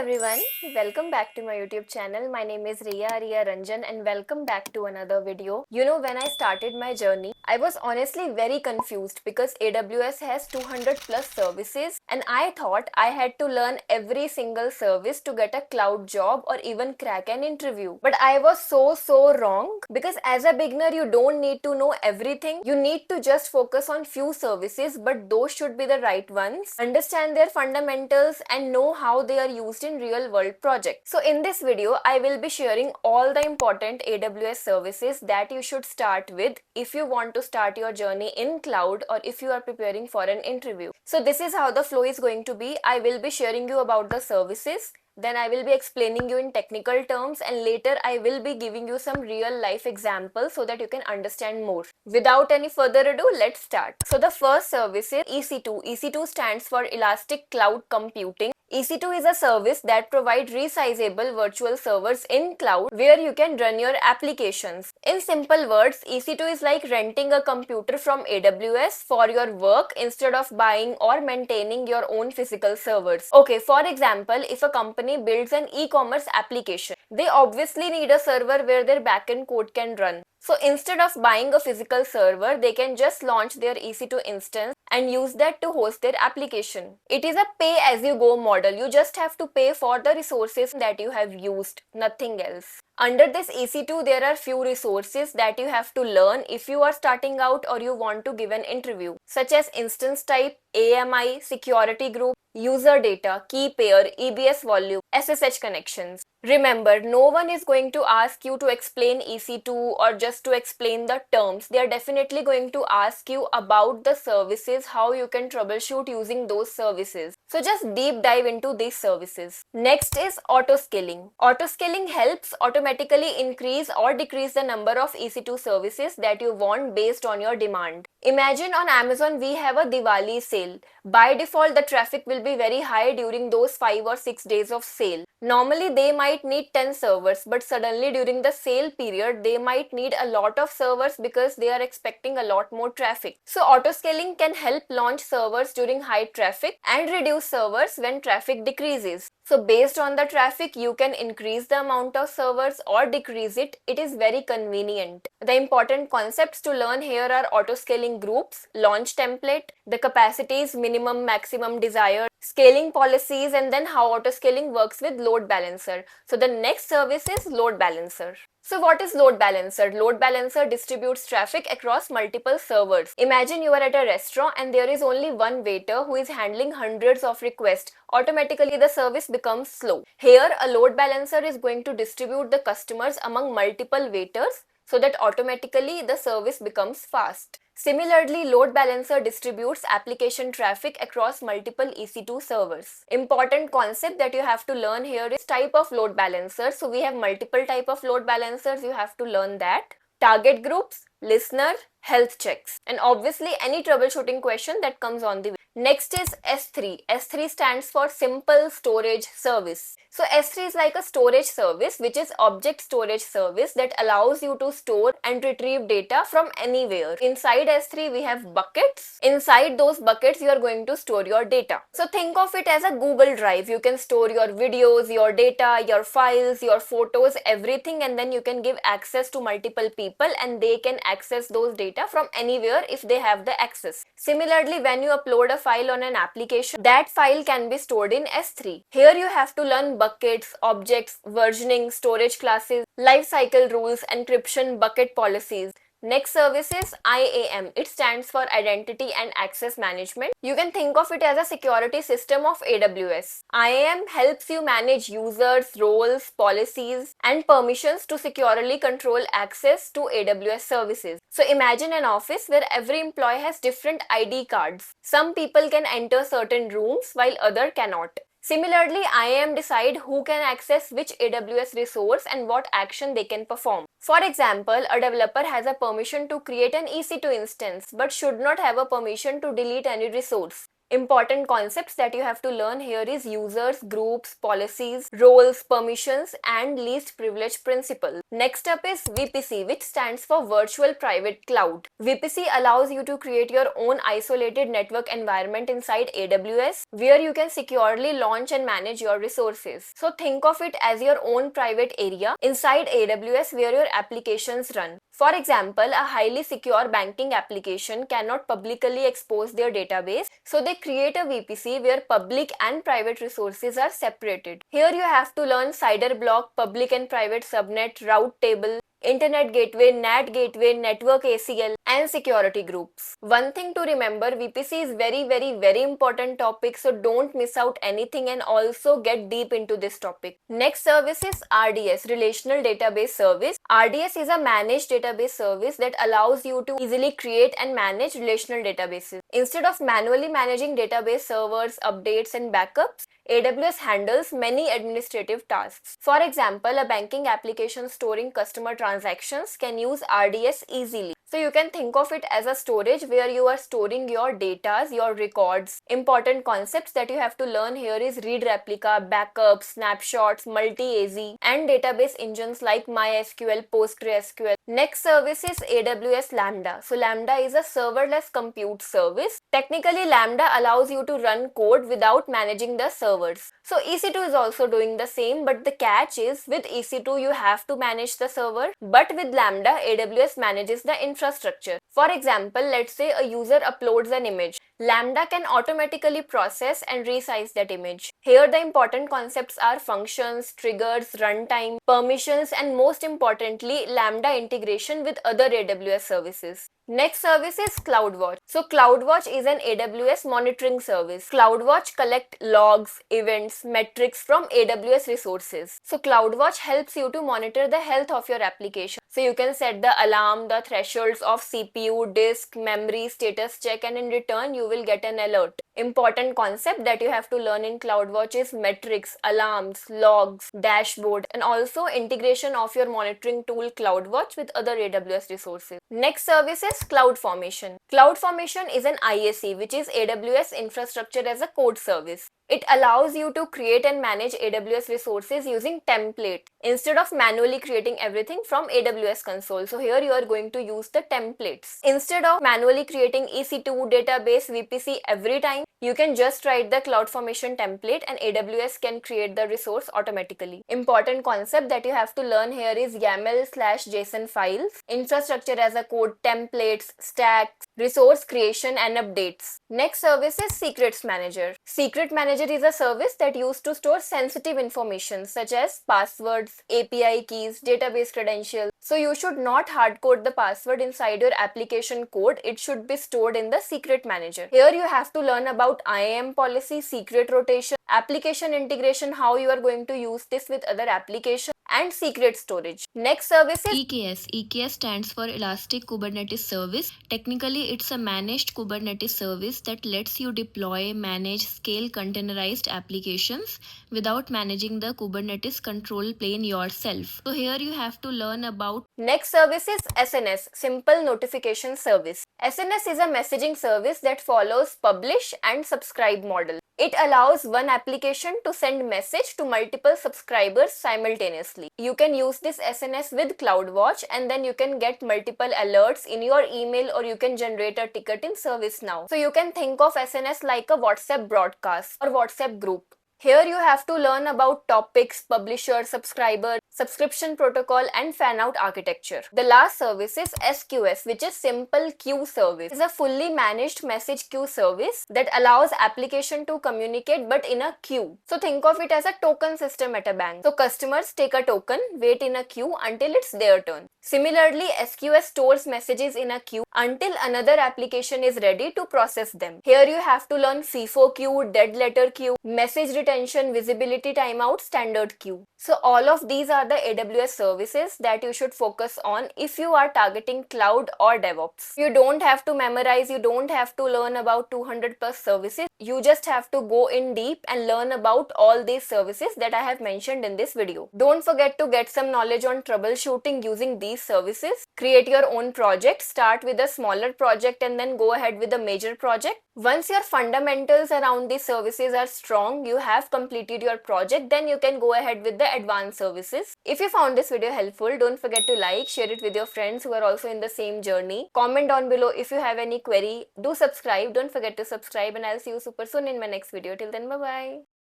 everyone, welcome back to my YouTube channel. My name is Riya Ranjan and welcome back to another video. When I started my journey, I was honestly very confused because AWS has 200 plus services and I thought I had to learn every single service to get a cloud job or even crack an interview. But I was so wrong because as a beginner, you don't need to know everything. You need to just focus on few services, but those should be the right ones. Understand their fundamentals and know how they are used in real world projects. So in this video, I will be sharing all the important AWS services that you should start with if you want to start your journey in cloud or if you are preparing for an interview. So this is how the flow is going to be. I will be sharing you about the services. Then I will be explaining you in technical terms and later I will be giving you some real life examples so that you can understand more. Without any further ado, let's start. So the first service is EC2. EC2 stands for Elastic Cloud Computing. EC2 is a service that provides resizable virtual servers in cloud where you can run your applications. In simple words, EC2 is like renting a computer from AWS for your work instead of buying or maintaining your own physical servers. Okay, for example, if a company builds an e-commerce application, they obviously need a server where their backend code can run. So instead of buying a physical server, they can just launch their EC2 instance and use that to host their application. It is a pay-as-you-go model. You just have to pay for the resources that you have used, nothing else. Under this EC2, there are few resources that you have to learn if you are starting out or you want to give an interview, such as instance type, AMI, security group, user data, key pair, EBS volume, SSH connections. Remember, no one is going to ask you to explain EC2 or just to explain the terms. They are definitely going to ask you about the services, how you can troubleshoot using those services. So just deep dive into these services. Next is auto-scaling. Auto-scaling helps automatically increase or decrease the number of EC2 services that you want based on your demand. Imagine on Amazon we have a Diwali sale. By default, the traffic will be very high during those 5 or 6 days of sale. Normally they might need 10 servers, but suddenly during the sale period they might need a lot of servers because they are expecting a lot more traffic. So auto-scaling can help launch servers during high traffic and reduce servers when traffic decreases. So based on the traffic, you can increase the amount of servers or decrease it. It is very convenient. The important concepts to learn here are auto-scaling groups, launch template, the capacities, minimum, maximum desired, scaling policies, and then how auto-scaling works with load balancer. So the next service is load balancer. So what is load balancer? Load balancer distributes traffic across multiple servers. Imagine you are at a restaurant and there is only one waiter who is handling hundreds of requests. Automatically the service becomes slow. Here a load balancer is going to distribute the customers among multiple waiters so that automatically the service becomes fast. Similarly, load balancer distributes application traffic across multiple EC2 servers. Important concept that you have to learn here is type of load balancer. So we have multiple type of load balancers. You have to learn that. Target groups, listener, health checks, and obviously any troubleshooting question that comes on the way. Next is S3. S3 stands for Simple Storage Service. So S3 is like a storage service which is object storage service that allows you to store and retrieve data from anywhere. Inside S3 we have buckets. Inside those buckets you are going to store your data. So think of it as a Google Drive. You can store your videos, your data, your files, your photos, everything, and then you can give access to multiple people and they can access those data from anywhere if they have the access. Similarly, when you upload a file on an application, that file can be stored in S3. Here you have to learn buckets, objects, versioning, storage classes, lifecycle rules, encryption, bucket policies. Next service is IAM. It stands for Identity and Access Management. You can think of it as a security system of AWS. IAM helps you manage users, roles, policies, and permissions to securely control access to AWS services. So imagine an office where every employee has different ID cards. Some people can enter certain rooms while others cannot. Similarly, IAM decide who can access which AWS resource and what action they can perform. For example, a developer has a permission to create an EC2 instance but should not have a permission to delete any resource. Important concepts that you have to learn here is users, groups, policies, roles, permissions, and least privilege principle. Next up is VPC, which stands for Virtual Private Cloud. VPC allows you to create your own isolated network environment inside AWS, where you can securely launch and manage your resources. So think of it as your own private area inside AWS where your applications run. For example, a highly secure banking application cannot publicly expose their database, so they create a VPC where public and private resources are separated. Here you have to learn CIDR block, public and private subnet, route table, Internet Gateway, NAT Gateway, Network ACL, and security groups. One thing to remember, VPC is very important topic, so don't miss out anything and also get deep into this topic. Next service is RDS, Relational Database Service. RDS is a managed database service that allows you to easily create and manage relational databases. Instead of manually managing database servers, updates, and backups, AWS handles many administrative tasks. For example, a banking application storing customer transactions can use RDS easily. So you can think of it as a storage where you are storing your data, your records. Important concepts that you have to learn here is read replica, backup, snapshots, multi-AZ, and database engines like MySQL, PostgreSQL. Next service is AWS Lambda. So Lambda is a serverless compute service. Technically, Lambda allows you to run code without managing the servers. So EC2 is also doing the same, but the catch is with EC2 you have to manage the server, but with Lambda, AWS manages the infrastructure. For example, let's say a user uploads an image. Lambda can automatically process and resize that image. Here the important concepts are functions, triggers, runtime, permissions, and most importantly, Lambda integration with other AWS services. Next service is CloudWatch. So CloudWatch is an AWS monitoring service. CloudWatch collects logs, events, metrics from AWS resources. So CloudWatch helps you to monitor the health of your application. So you can set the alarm, the thresholds of CPU, disk, memory, status check, and in return you will get an alert. Important concept that you have to learn in CloudWatch is metrics, alarms, logs, dashboard, and also integration of your monitoring tool CloudWatch with other AWS resources. Next service is CloudFormation. CloudFormation is an IAC, which is AWS Infrastructure as a Code service. It allows you to create and manage AWS resources using templates instead of manually creating everything from AWS console. So here you are going to use the templates. Instead of manually creating EC2, database, VPC every time, you can just write the CloudFormation template and AWS can create the resource automatically. Important concept that you have to learn here is YAML/JSON files, infrastructure as a code, templates, stacks, resource creation and updates. Next service is Secrets Manager. Secret Manager is a service that used to store sensitive information such as passwords, API keys, database credentials. So you should not hard-code the password inside your application code. It should be stored in the Secret Manager. Here you have to learn about IAM policy, secret rotation, application integration, how you are going to use this with other applications, and secret storage. Next service is EKS. EKS stands for Elastic Kubernetes Service. Technically, it's a managed Kubernetes service that lets you deploy, manage, scale containerized applications without managing the Kubernetes control plane yourself. So here you have to learn about. Next service is SNS, Simple Notification Service. SNS is a messaging service that follows publish and subscribe model. It allows one application to send message to multiple subscribers simultaneously. You can use this SNS with CloudWatch and then you can get multiple alerts in your email or you can generate a ticket in ServiceNow. So you can think of SNS like a WhatsApp broadcast or WhatsApp group. Here you have to learn about topics, publisher, subscriber, subscription protocol and fan-out architecture. The last service is SQS, which is Simple Queue Service. It is a fully managed message queue service that allows application to communicate but in a queue. So think of it as a token system at a bank. So customers take a token, wait in a queue until it's their turn. Similarly, SQS stores messages in a queue until another application is ready to process them. Here you have to learn FIFO queue, dead letter queue, message retention, visibility timeout, standard queue. So all of these are the AWS services that you should focus on if you are targeting cloud or DevOps. You don't have to memorize, you don't have to learn about 200 plus services. You just have to go in deep and learn about all these services that I have mentioned in this video. Don't forget to get some knowledge on troubleshooting using these services. Create your own project. Start with a smaller project and then go ahead with a major project. Once your fundamentals around these services are strong, you have completed your project, then you can go ahead with the advanced services. If you found this video helpful, don't forget to like, share it with your friends who are also in the same journey. Comment down below if you have any query. Do subscribe. Don't forget to subscribe, and I'll see you super soon in my next video. Till then, bye bye.